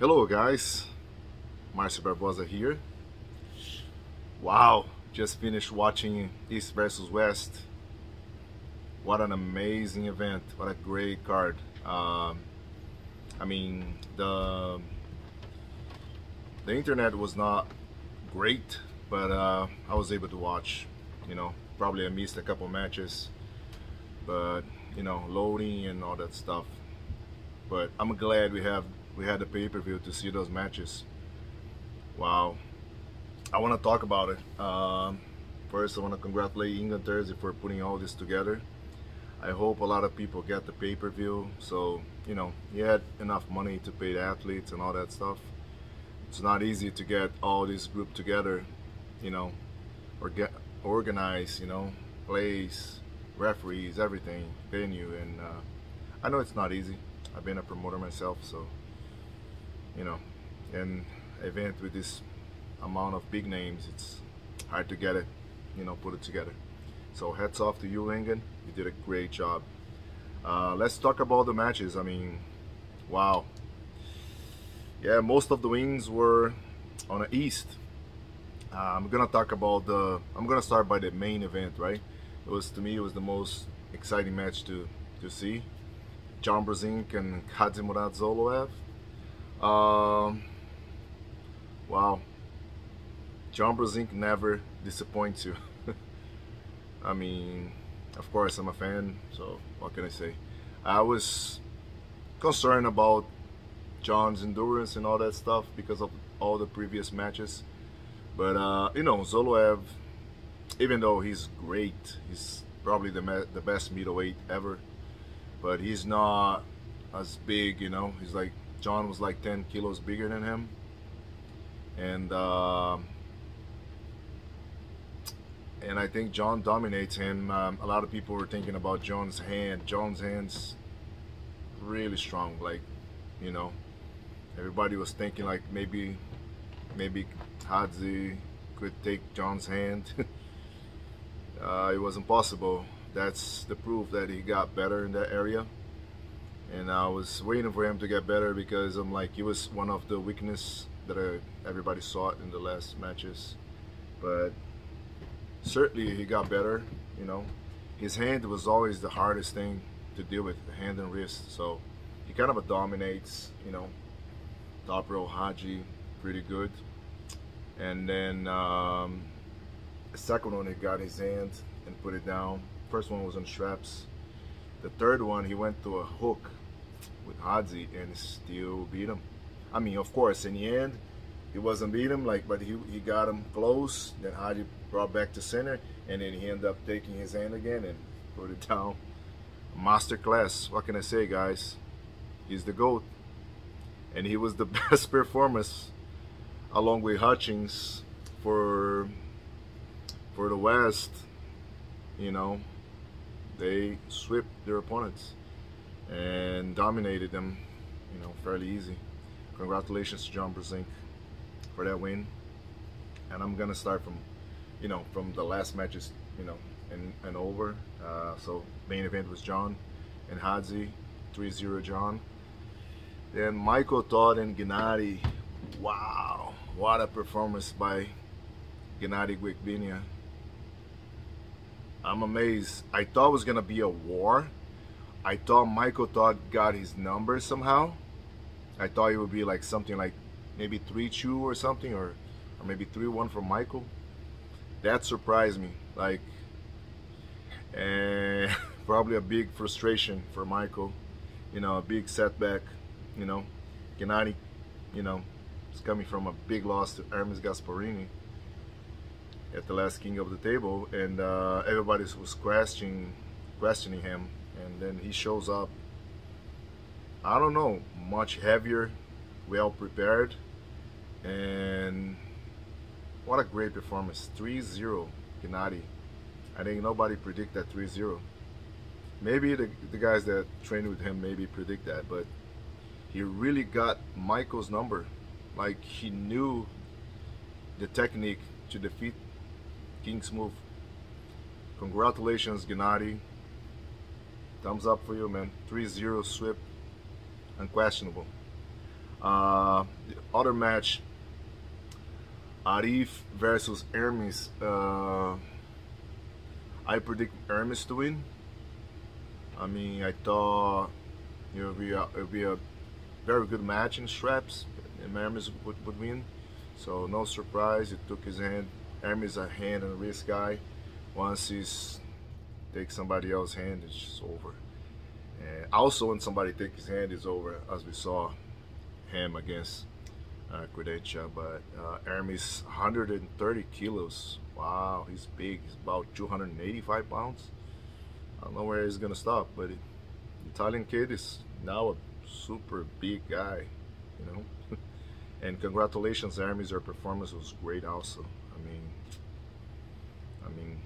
Hello guys, Marcio Barbosa here. Wow, just finished watching East versus West. What an amazing event, what a great card. I mean, the internet was not great, but I was able to watch. Probably I missed a couple matches, but loading and all that stuff. But I'm glad we had the pay-per-view to see those matches. Wow, I want to talk about it. First, I want to congratulate England Thursday for putting all this together. I hope a lot of people get the pay-per-view, so you had enough money to pay the athletes and all that stuff. It's not easy to get all this group together, or get organized, plays, referees, everything, venue, and I know it's not easy. I've been a promoter myself, so an event with this amount of big names, it's hard to get it, put it together. So hats off to you, England. You did a great job. Let's talk about the matches. I mean, wow. Yeah, most of the wins were on the East. I'm gonna start by the main event, right? To me, it was the most exciting match to see. Jon Brzezinski and Kadzimurad Zoloev. Wow. Jon Brzezinski never disappoints you. I mean, of course, I'm a fan, so what can I say? I was concerned about Jon's endurance and all that stuff because of all the previous matches. But, Zoloev, even though he's great, he's probably the best middleweight ever, but he's not as big, He's like, Jon was like 10 kilos bigger than him. And I think Jon dominates him. A lot of people were thinking about Jon's hand. Jon's hand's really strong. Like, everybody was thinking like maybe Hadzi could take Jon's hand. It wasn't possible. That's the proof that he got better in that area. And I was waiting for him to get better because I'm like, he was one of the weaknesses that everybody saw in the last matches. But certainly he got better, His hand was always the hardest thing to deal with, the hand and wrist. So he kind of dominates, top row Haji pretty good. And then the second one, he got his hand and put it down. First one was on straps. The third one, he went to a hook with Hadzi and still beat him. I mean, of course, in the end, he wasn't beat him, but he got him close. Then Hadzi brought back to center, and then he ended up taking his hand again and put it down. Masterclass. What can I say, guys? He's the GOAT. And he was the best performance, along with Hutchins, for the West. They swept their opponents and dominated them, fairly easy. Congratulations to Jon Brzezinski for that win. And I'm gonna start from, from the last matches, and over. So main event was Jon and Hadzi, 3-0 Jon. Then Michael Todd and Gennady. Wow, what a performance by Gennady Goikbinia. I'm amazed. I thought it was gonna be a war. I thought Michael Todd got his number somehow. I thought it would be like something like maybe 3-2 or something, or maybe 3-1 for Michael. That surprised me. And probably a big frustration for Michael. A big setback. Gennady, is coming from a big loss to Hermes Gasparini at the last King of the Table, and everybody was questioning him, and then he shows up, I don't know, much heavier, well prepared, and what a great performance. 3-0 Gennady. I think nobody predict that 3-0. Maybe the guys that trained with him maybe predict that, but he really got Michael's number. Like, he knew the technique to defeat King's move. Congratulations, Gennady. Thumbs up for you, man. 3-0 sweep. Unquestionable. The other match, Arif versus Hermes. I predict Hermes to win. I mean, I thought it would be a very good match in straps, and Hermes would win. So no surprise, it took his hand. Hermes a hand and wrist guy. Once he's take somebody else's hand, it's just over. And also when somebody takes his hand, it's over, as we saw him against Credentia. But Hermes, 130 kilos. Wow, he's big. He's about 285 pounds. I don't know where he's gonna stop, but the Italian kid is now a super big guy, you know. And congratulations, Hermes. Your performance was great, also. I mean,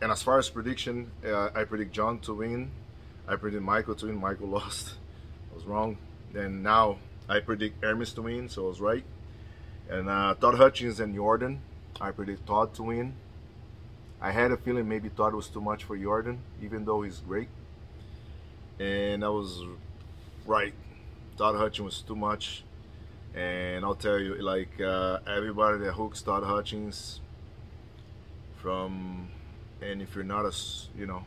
and as far as prediction, I predict John to win. I predict Michael to win. Michael lost. I was wrong. And now I predict Hermes to win, so I was right. And Todd Hutchins and Jordan, I predict Todd to win. I had a feeling maybe Todd was too much for Jordan, even though he's great. And I was right. Todd Hutchins was too much. And I'll tell you, like, everybody that hooks Todd Hutchins from, and if you're not a, you know,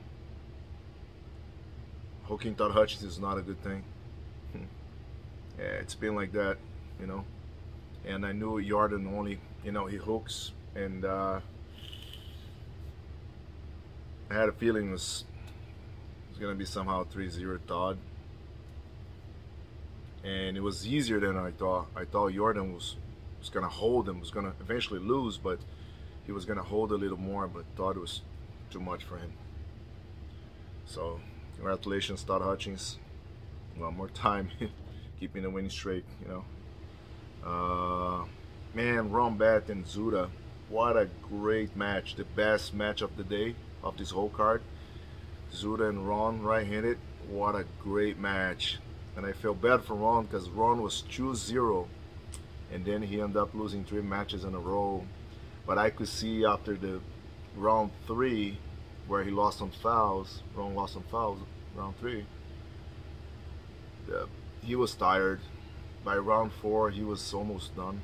hooking Todd Hutchins is not a good thing. Yeah, it's been like that, you know. And I knew Jordan only, you know, he hooks, and I had a feeling it was gonna be somehow 3-0 Todd. And it was easier than I thought. I thought Jordan was gonna hold him, was gonna eventually lose, but he was gonna hold a little more, but Todd was too much for him. So congratulations, Todd Hutchins. One more time, keeping the winning streak, you know. Man, Ron Bat and Zuda, what a great match. The best match of the day, of this whole card. Zuda and Ron right-handed, what a great match. And I feel bad for Ron because Ron was 2-0, and then he ended up losing 3 matches in a row. But I could see after the round 3, where he lost on fouls, Ron lost on fouls, round 3, he was tired. By round 4, he was almost done.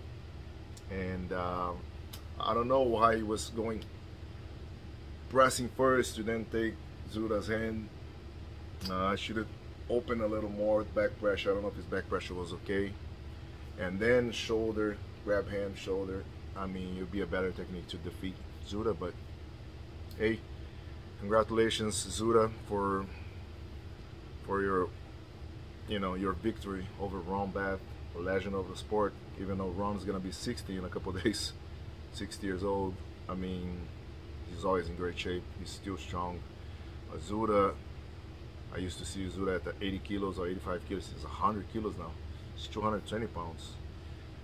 And I don't know why he was going pressing first to then take Zuda's hand. I should have opened a little more with back pressure. I don't know if his back pressure was okay. And then shoulder, grab hand, shoulder. I mean, it would be a better technique to defeat Zuda, but hey, congratulations, Zuda, for your, you know, your victory over Ron Bath, a legend of the sport. Even though Ron's gonna be 60 in a couple of days, 60 years old. I mean, he's always in great shape. He's still strong. Zuda, I used to see Zuda at the 80 kilos or 85 kilos. He's 100 kilos now. He's 220 pounds.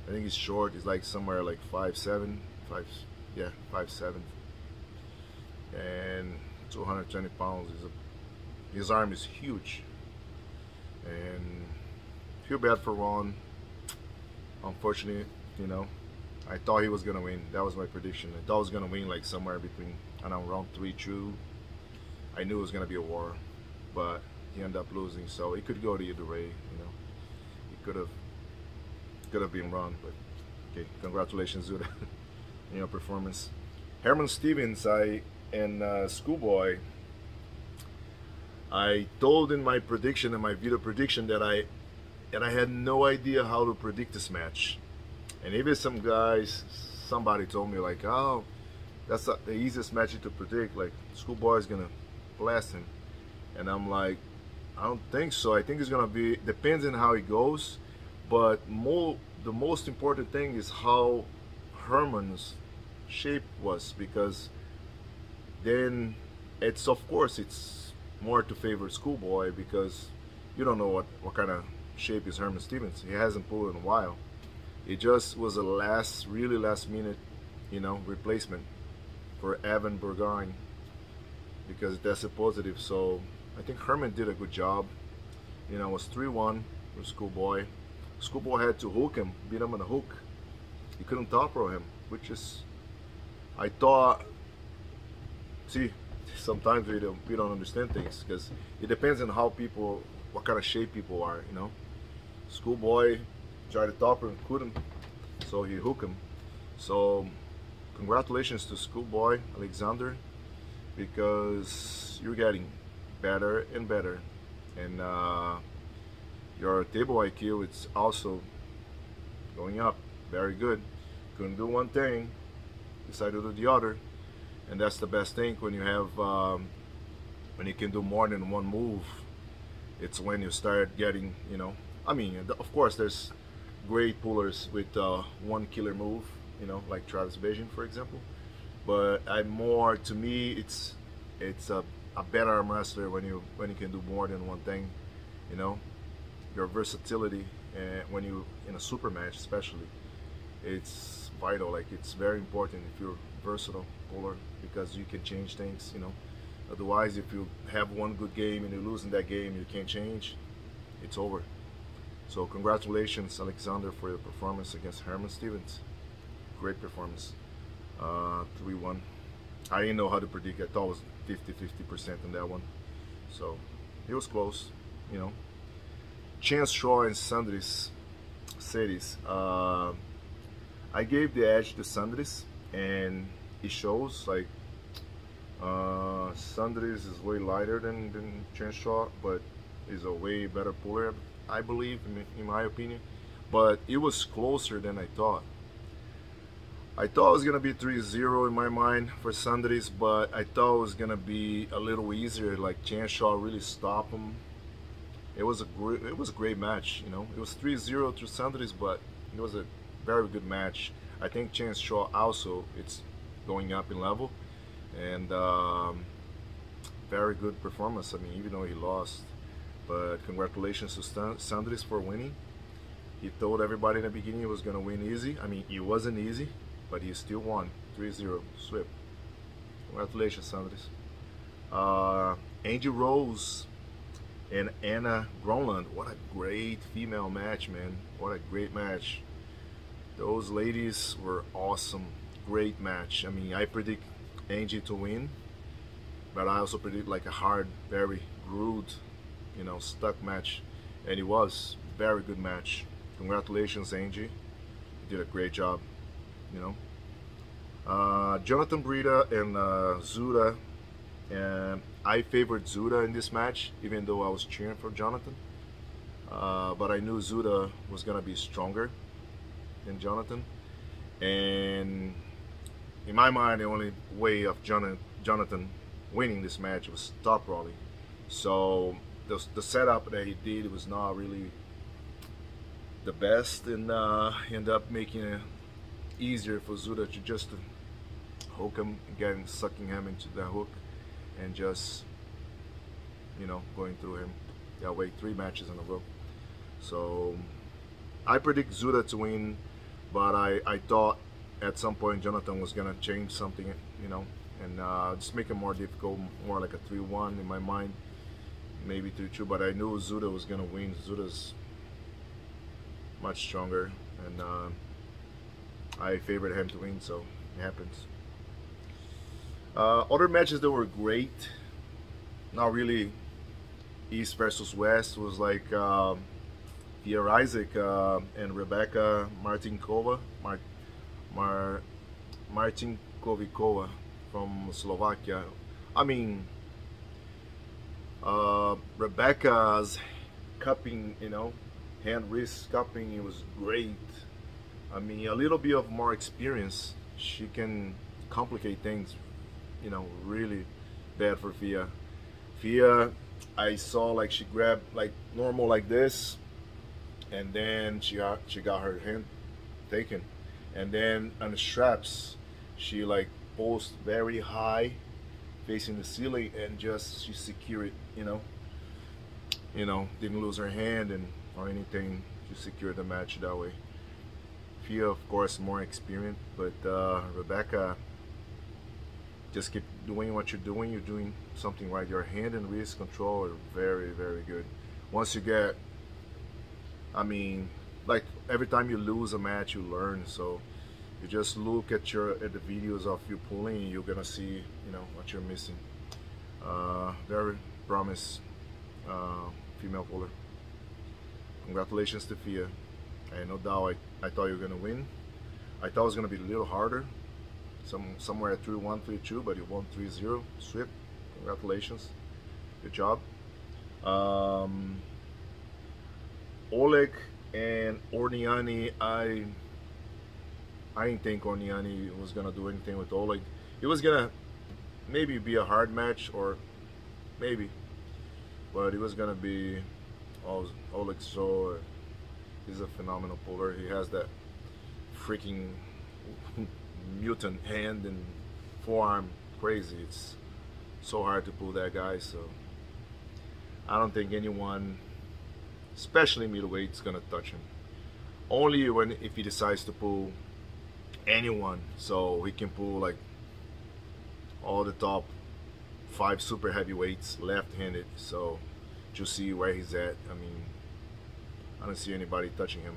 I think he's short. He's like somewhere like 5'7", 5'7", and 220 pounds. His arm is huge. And feel bad for Ron. Unfortunately, you know, I thought he was gonna win. That was my prediction. I thought he was gonna win like somewhere between, I don't know, round 3-2. I knew it was gonna be a war, but he ended up losing. So it could go the other way, you know. He could have been wrong, but okay. Congratulations, Zuda, on your performance. Herman Stevens, and Schoolboy. I told in my prediction, in my video prediction, that I had no idea how to predict this match. And even somebody told me like, oh, that's the easiest match to predict. Like, Schoolboy is gonna blast him. And I'm like, I don't think so. I think it's gonna be, depends on how it goes. But the most important thing is how Herman's shape was, because then it's, of course, it's more to favor Schoolboy, because you don't know what kind of shape is Herman Stevens. He hasn't pulled in a while. It just was a really last minute, you know, replacement for Evan Burgoyne, because that's a positive. So I think Herman did a good job. You know, it was 3-1 for Schoolboy. Schoolboy had to hook him, beat him on the hook. He couldn't top row him, which is, I thought, see, sometimes we don't understand things, because it depends on how people, what kind of shape people are, you know. Schoolboy, tried to top her and couldn't, so he hooked him. So congratulations to Schoolboy Alexander, because you're getting better and better, and your table IQ it's also going up. Very good. Couldn't do one thing, decided to do the other, and that's the best thing when you have when you can do more than one move. It's when you start getting, you know, I mean, of course there's great pullers with one killer move, you know, like Travis Beijing, for example. But to me, it's a better arm wrestler when you can do more than one thing, you know. Your versatility, and when you in a super match especially, it's vital. Like, it's very important if you're versatile puller, because you can change things, you know. Otherwise, if you have one good game and you lose in that game, you can't change, it's over. So congratulations, Alexander, for your performance against Herman Stevens. Great performance. 3-1. I didn't know how to predict. I thought it was 50% in that one. So it was close, you know. Chance Shaw and Sandris Ceres. I gave the edge to Sandris, and it shows. Like, Sandris is way lighter than Chance Shaw, but is a way better puller, I believe, in my opinion. But it was closer than I thought. I thought it was gonna be 3-0 in my mind for Sandris, but I thought it was gonna be a little easier. Like, Chance Shaw really stopped him. It was a great match, you know. It was 3-0 to Sandris, but it was a very good match. I think Chance Shaw also, it's going up in level, and very good performance. I mean, even though he lost, but congratulations to Sandris for winning. He told everybody in the beginning he was gonna win easy. I mean, it wasn't easy, but he still won 3-0 sweep. Congratulations, Sandris. Angie Rose and Anna Gronland. What a great female match, man. What a great match. Those ladies were awesome. Great match. I mean, I predict Angie to win, but I also predict like a hard, very rude, you know, stuck match, and it was very good match. Congratulations, Angie. You did a great job, you know. Jonathan Brita and Zuda, and I favored Zuda in this match, even though I was cheering for Jonathan. But I knew Zuda was gonna be stronger than Jonathan, and in my mind, the only way of Jonathan winning this match was top rolling. So the setup that he did was not really the best, and ended up making it easier for Zuda to just hook him, again, sucking him into the hook, and just, you know, going through him that way 3 matches in a row. So I predict Zuda to win, but I thought at some point Jonathan was gonna change something, you know, and just make it more difficult, more like a 3-1 in my mind, maybe 3-2. But I knew Zuda was gonna win. Zuda's much stronger, and I favored him to win, so it happens. Other matches that were great, not really East versus West, was like Pierre Isaac and Rebecca Martinkova, Martinkovikova from Slovakia. I mean, Rebecca's cupping, you know, hand wrist cupping, it was great. I mean, a little bit of more experience, she can complicate things, you know, really bad for Fia. Fia, I saw like she grabbed like normal like this, and then she got her hand taken, and then on the straps she like posed very high facing the ceiling, and just she secured it, you know, didn't lose her hand and or anything. She secured the match that way. Fia, of course, more experienced, but Rebecca, just keep doing what you're doing. You're doing something right. Your hand and wrist control are very, very good. Once you get, I mean, like every time you lose a match, you learn. So you just look at the videos of you pulling, and you're gonna see, you know, what you're missing. Very promised female puller. Congratulations to Fia. and no doubt I thought you were gonna win. I thought it was gonna be a little harder, somewhere at 3-1, 3-2, but you won 3-0. Sweep. Congratulations. Good job. Oleg and Orniani, I didn't think Orniani was gonna do anything with Oleg. It was gonna maybe be a hard match, or maybe, but it was gonna be Olekso. He's a phenomenal puller. He has that freaking mutant hand and forearm, crazy. It's so hard to pull that guy. So I don't think anyone, especially middleweight, is gonna touch him. Only if he decides to pull anyone, so he can pull like all the top 5 super heavyweights left-handed. So just see where he's at. I mean, I don't see anybody touching him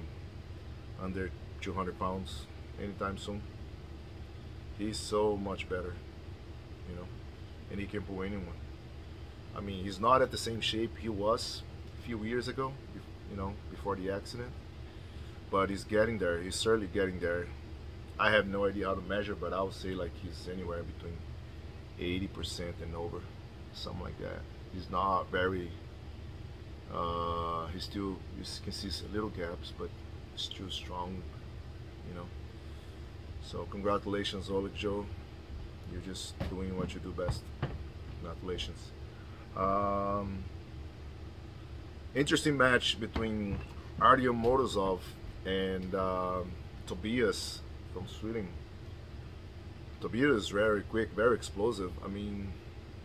under 200 pounds anytime soon. He's so much better, you know, and he can pull anyone. I mean, he's not at the same shape he was a few years ago, you know, before the accident, but he's getting there. He's certainly getting there. I have no idea how to measure, but I would say like he's anywhere between 80% and over, something like that. He's not very, he's still, you can see little gaps, but still strong, you know. So congratulations, Olekso. You're just doing what you do best. Congratulations. Interesting match between Artyom Motozov and Tobias from Sweden. Tobias is very quick, very explosive. I mean,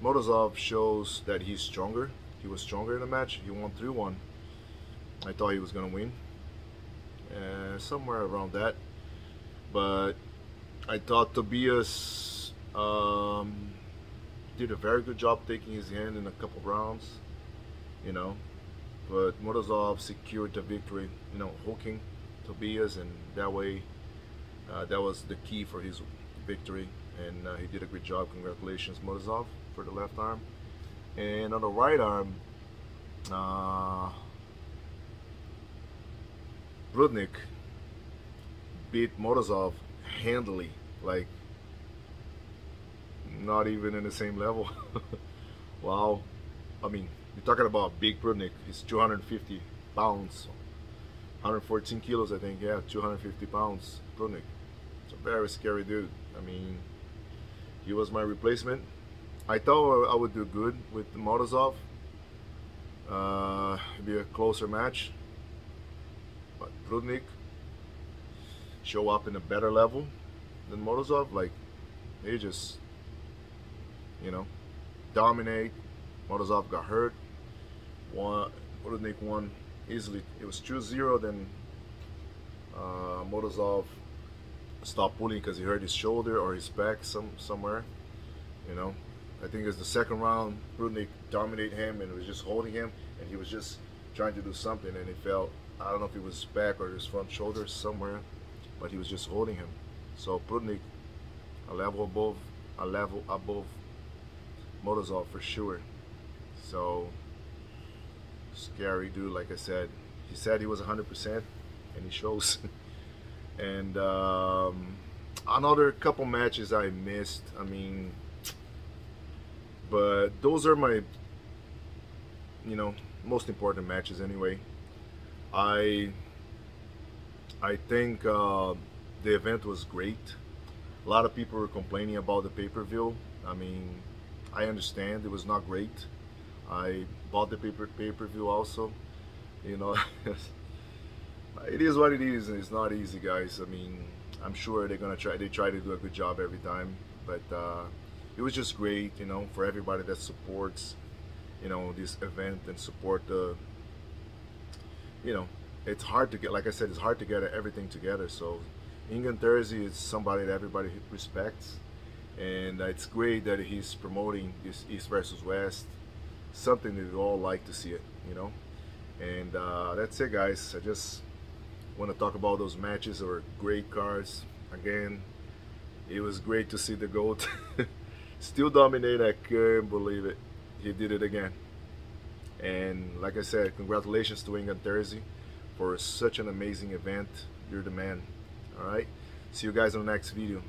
Motozov shows that he's stronger. He was stronger in the match. He won 3-1. I thought he was gonna win, somewhere around that. But I thought Tobias did a very good job taking his hand in a couple rounds, you know. But Motozov secured the victory, you know, hooking Tobias, and that way, that was the key for his victory, and he did a great job. Congratulations, Motozov, for the left arm. And on the right arm, Brudnik beat Motozov handily, like not even in the same level. Wow. I mean, you're talking about big Brudnik. He's 250 pounds, 114 kilos, I think. Yeah, 250 pounds, Brudnik. It's a very scary dude. I mean, he was my replacement. I thought I would do good with Motozov. It'd be a closer match, but Brudnik show up in a better level than Motozov. Like, they just, you know, dominate. Motozov got hurt. Brudnik won easily. It was 2-0. Then Motozov stopped pulling because he hurt his shoulder or his back somewhere. You know, I think it's the second round. Brudnik dominated him and was just holding him, and he was just trying to do something, and he felt, I don't know if it was his back or his front shoulder somewhere, but he was just holding him. So Brudnik, a level above Motozov for sure. So scary dude, like I said. He said he was 100%, and he shows. And another couple matches I missed. I mean, but those are my, you know, most important matches anyway. I think the event was great. A lot of people were complaining about the pay-per-view. I mean, I understand it was not great. I bought the pay-per-view also. You know, it is what it is, and it's not easy, guys. I mean, I'm sure they're gonna try. They try to do a good job every time, but it was just great, you know, for everybody that supports, you know, this event and support the, you know, it's hard to get, like I said, it's hard to get everything together. So Ingan Thursday is somebody that everybody respects, and it's great that he's promoting this East versus West, something that we all like to see it, you know. And that's it, guys. I just want to talk about those matches. Or great cards. Again, it was great to see the GOAT still dominate. I couldn't believe it. He did it again. And like I said, congratulations to Ingan Thursday for such an amazing event. You're the man. All right. See you guys on the next video.